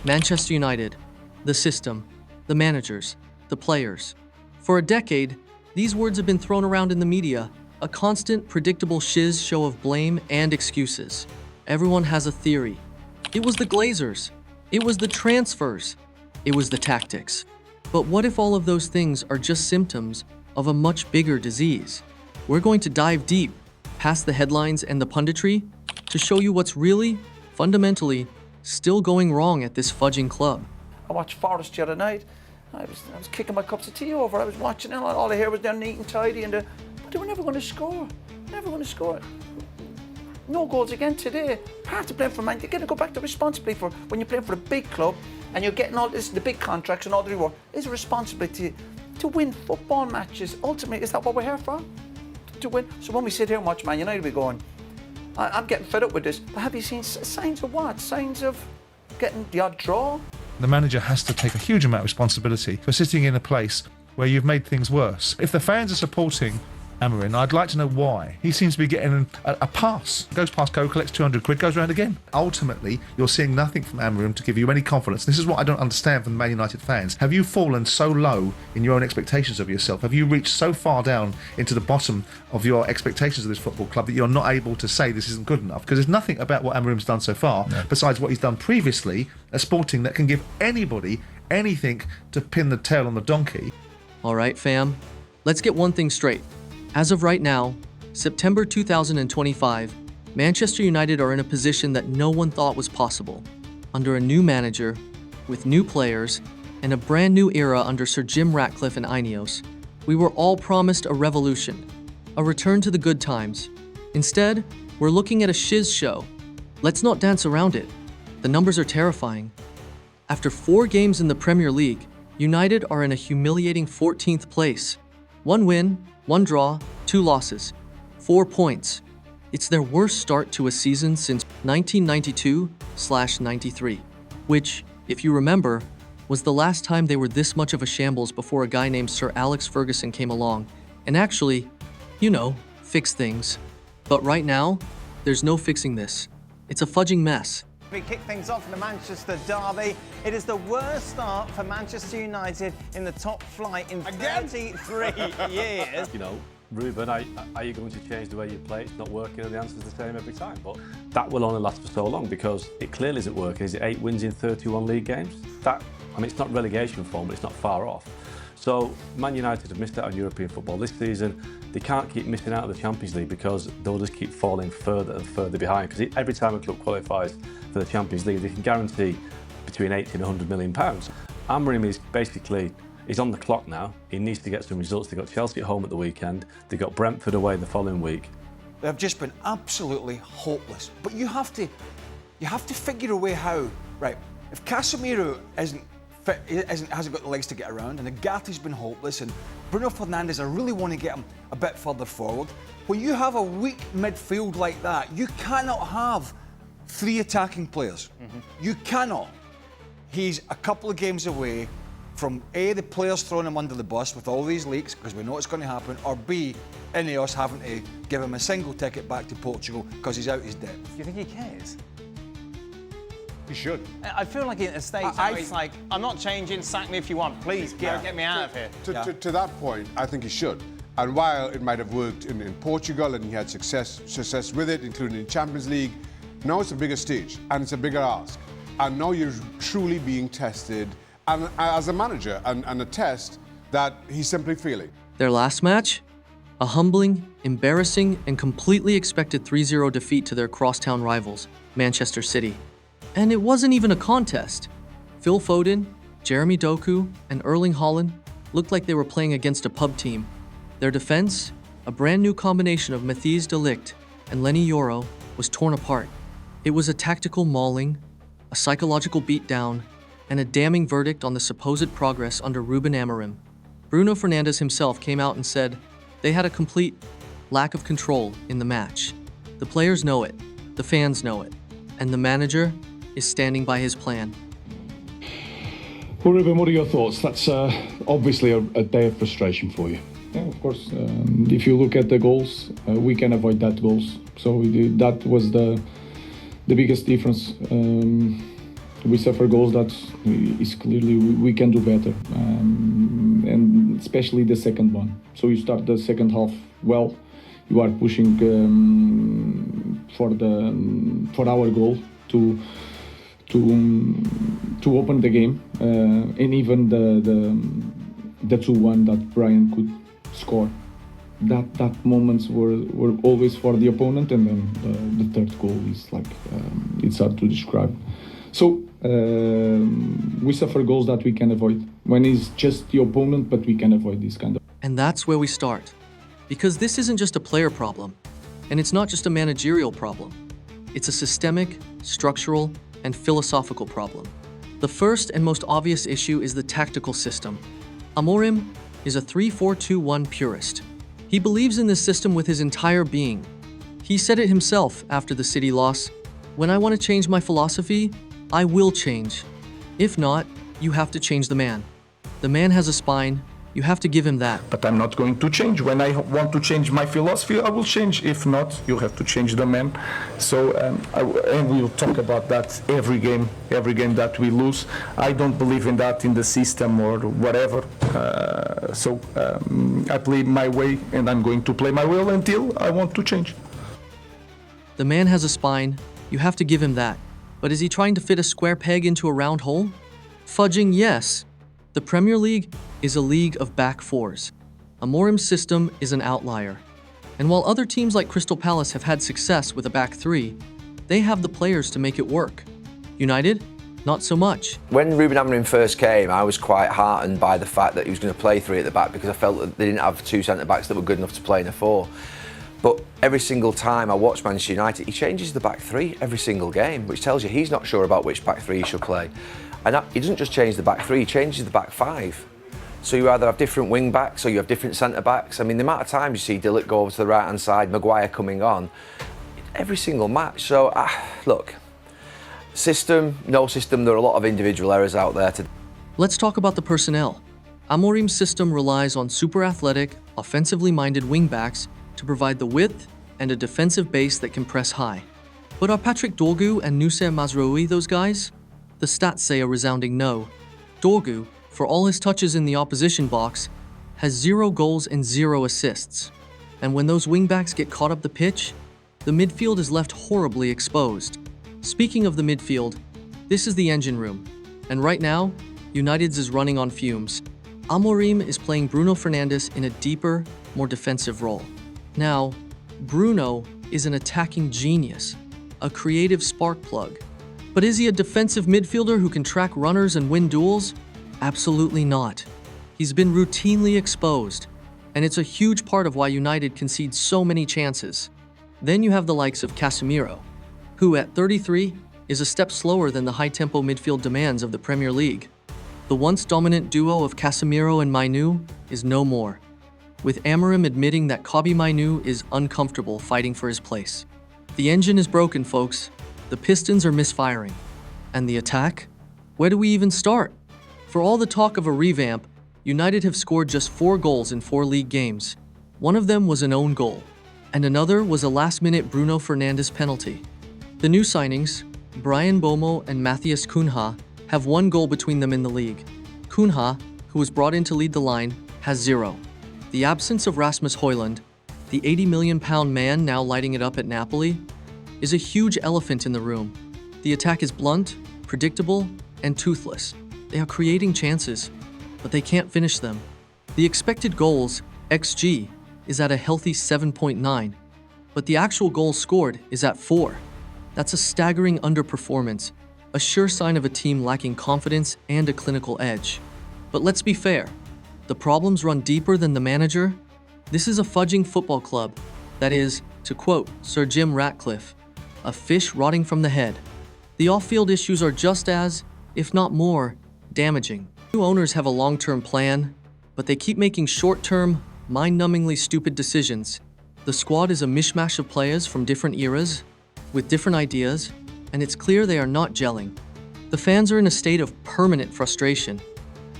Manchester United, the system, the managers, the players. For a decade, these words have been thrown around in the media, a constant, predictable shiz show of blame and excuses. Everyone has a theory. It was the Glazers. It was the transfers. It was the tactics. But what if all of those things are just symptoms of a much bigger disease? We're going to dive deep, past the headlines and the punditry, to show you what's really, fundamentally, still going wrong at this fudging club. I watched Forest the other night. I was kicking my cups of tea over. I was watching it. All I hear was they're neat and tidy, but they were never going to score. Never going to score. No goals again today. Part of playing for Man, you're going to go back to responsibility for when you're playing for a big club and you're getting all this, the big contracts and all the reward. Is a responsibility to win football matches. Ultimately, is that what we're here for? To win. So when we sit here and watch Man United, we're going, I'm getting fed up with this. But have you seen signs of what? Signs of getting the odd draw? The manager has to take a huge amount of responsibility for sitting in a place where you've made things worse. If the fans are supporting Amorim, I'd like to know why. He seems to be getting a pass. Goes past Go, collects 200 quid, goes around again. Ultimately, you're seeing nothing from Amorim to give you any confidence. This is what I don't understand from the Man United fans. Have you fallen so low in your own expectations of yourself? Have you reached so far down into the bottom of your expectations of this football club that you're not able to say this isn't good enough? Because there's nothing about what Amorim's done so far, besides what he's done previously at Sporting, that can give anybody anything to pin the tail on the donkey. All right, fam, let's get one thing straight. As of right now, September 2025, Manchester United are in a position that no one thought was possible. Under a new manager, with new players, and a brand new era under Sir Jim Ratcliffe and Ineos, we were all promised a revolution, a return to the good times. Instead, we're looking at a shiz show. Let's not dance around it. The numbers are terrifying. After 4 games in the Premier League, United are in a humiliating 14th place. 1 win, 1 draw, 2 losses, 4 points. It's their worst start to a season since 1992/93, which, if you remember, was the last time they were this much of a shambles before a guy named Sir Alex Ferguson came along and actually, fixed things. But right now, there's no fixing this. It's a fudging mess. We kick things off in the Manchester derby. It is the worst start for Manchester United in the top flight in 33 years. Ruben, are you going to change the way you play? It's not working and the answer's the same every time. But that will only last for so long because it clearly isn't working. Is it 8 wins in 31 league games? It's not relegation form, but it's not far off. So Man United have missed out on European football this season. They can't keep missing out of the Champions League because they'll just keep falling further and further behind. Because every time a club qualifies for the Champions League, they can guarantee between 80 and 100 million pounds. Amorim is on the clock now. He needs to get some results. They got Chelsea at home at the weekend. They got Brentford away the following week. They've just been absolutely hopeless. But you have to figure a way how. Right, if Casemiro hasn't got the legs to get around, and Agate's been hopeless, and Bruno Fernandes, I really want to get him a bit further forward. When you have a weak midfield like that, you cannot have 3 attacking players. You cannot. He's a couple of games away from A, the players throwing him under the bus with all these leaks, because we know it's going to happen, or B, Ineos having to give him a single ticket back to Portugal because he's out his depth. Do you think he cares? He should. I feel like in a state where he's like, I'm not changing, sack me if you want, please, get me out of here. To that point, I think he should. And while it might have worked in Portugal and he had success with it, including in Champions League, now it's a bigger stage and it's a bigger ask. And now you're truly being tested and as a manager and a test that he's simply failing. Their last match? A humbling, embarrassing, and completely expected 3-0 defeat to their crosstown rivals, Manchester City. And it wasn't even a contest. Phil Foden, Jeremy Doku, and Erling Haaland looked like they were playing against a pub team. Their defense, a brand new combination of Matthijs de Ligt and Lenny Yoro, was torn apart. It was a tactical mauling, a psychological beatdown, and a damning verdict on the supposed progress under Ruben Amorim. Bruno Fernandes himself came out and said they had a complete lack of control in the match. The players know it, the fans know it, and the manager is standing by his plan. Well, Ruben, what are your thoughts? That's obviously a day of frustration for you. Yeah, of course. If you look at the goals, we can avoid that goals. So that was the biggest difference. We suffer goals that is clearly we can do better, and especially the second one. So you start the second half well, you are pushing for our goal to open the game, and even the 2-1 that Brian could score. That moments were always for the opponent, and then the third goal is like it's hard to describe. So we suffer goals that we can avoid when it's just the opponent, but we can avoid this kind of. And that's where we start. Because this isn't just a player problem, and it's not just a managerial problem. It's a systemic, structural, and philosophical problem. The first and most obvious issue is the tactical system. Amorim is a 3-4-2-1 purist. He believes in this system with his entire being. He said it himself after the City loss, "When I want to change my philosophy, I will change. If not, you have to change the man. The man has a spine, you have to give him that." But I'm not going to change. When I want to change my philosophy, I will change. If not, you have to change the man. So, and we will talk about that every game that we lose. I don't believe in that in the system or whatever. I play my way, and I'm going to play my way until I want to change. The man has a spine, you have to give him that. But is he trying to fit a square peg into a round hole? Fudging, yes. The Premier League is a league of back fours. Amorim's system is an outlier. And while other teams like Crystal Palace have had success with a back three, they have the players to make it work. United? Not so much. When Ruben Amorim first came, I was quite heartened by the fact that he was going to play three at the back, because I felt that they didn't have two centre-backs that were good enough to play in a four. But every single time I watch Manchester United, he changes the back three every single game, which tells you he's not sure about which back three he should play. And he doesn't just change the back three, he changes the back five. So you either have different wing backs or you have different centre backs. I mean, the amount of times you see Dillick go over to the right hand side, Maguire coming on, every single match. So look, system, no system, there are a lot of individual errors out there. Let's talk about the personnel. Amorim's system relies on super athletic, offensively minded wing backs to provide the width and a defensive base that can press high. But are Patrick Dorgu and Noussair Mazraoui those guys? The stats say a resounding no. Dorgu, for all his touches in the opposition box, has 0 goals and 0 assists. And when those wingbacks get caught up the pitch, the midfield is left horribly exposed. Speaking of the midfield, this is the engine room. And right now, United's is running on fumes. Amorim is playing Bruno Fernandes in a deeper, more defensive role. Now, Bruno is an attacking genius, a creative spark plug. But is he a defensive midfielder who can track runners and win duels? Absolutely not. He's been routinely exposed, and it's a huge part of why United concedes so many chances. Then you have the likes of Casemiro, who at 33 is a step slower than the high-tempo midfield demands of the Premier League. The once dominant duo of Casemiro and Mainu is no more, with Amorim admitting that Kobbie Mainu is uncomfortable fighting for his place. The engine is broken, folks. The pistons are misfiring. And the attack? Where do we even start? For all the talk of a revamp, United have scored just 4 goals in 4 league games. One of them was an own goal, and another was a last-minute Bruno Fernandes penalty. The new signings, Brian Bomo and Matthias Cunha, have 1 goal between them in the league. Cunha, who was brought in to lead the line, has 0. The absence of Rasmus Højlund, the £80 million man now lighting it up at Napoli, is a huge elephant in the room. The attack is blunt, predictable, and toothless. They are creating chances, but they can't finish them. The expected goals, XG, is at a healthy 7.9, but the actual goals scored is at 4. That's a staggering underperformance, a sure sign of a team lacking confidence and a clinical edge. But let's be fair, the problems run deeper than the manager. This is a fudging football club that is, to quote Sir Jim Ratcliffe, a fish rotting from the head. The off-field issues are just as, if not more, damaging. New owners have a long-term plan, but they keep making short-term, mind-numbingly stupid decisions. The squad is a mishmash of players from different eras, with different ideas, and it's clear they are not gelling. The fans are in a state of permanent frustration.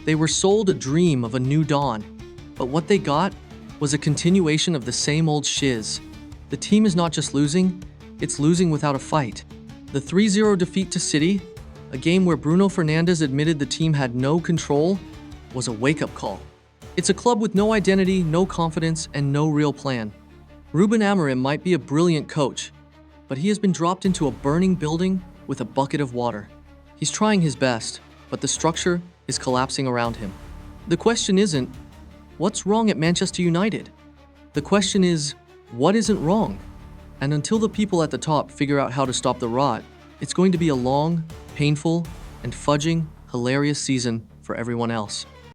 They were sold a dream of a new dawn, but what they got was a continuation of the same old shiz. The team is not just losing, it's losing without a fight. The 3-0 defeat to City, A game where Bruno Fernandes admitted the team had no control was a wake-up call. It's a club with no identity, no confidence, and no real plan. Ruben Amorim might be a brilliant coach, but he has been dropped into a burning building with a bucket of water. He's trying his best, but the structure is collapsing around him. The question isn't, what's wrong at Manchester United? The question is, what isn't wrong? And until the people at the top figure out how to stop the rot, it's going to be a long, painful, and fudging, hilarious season for everyone else.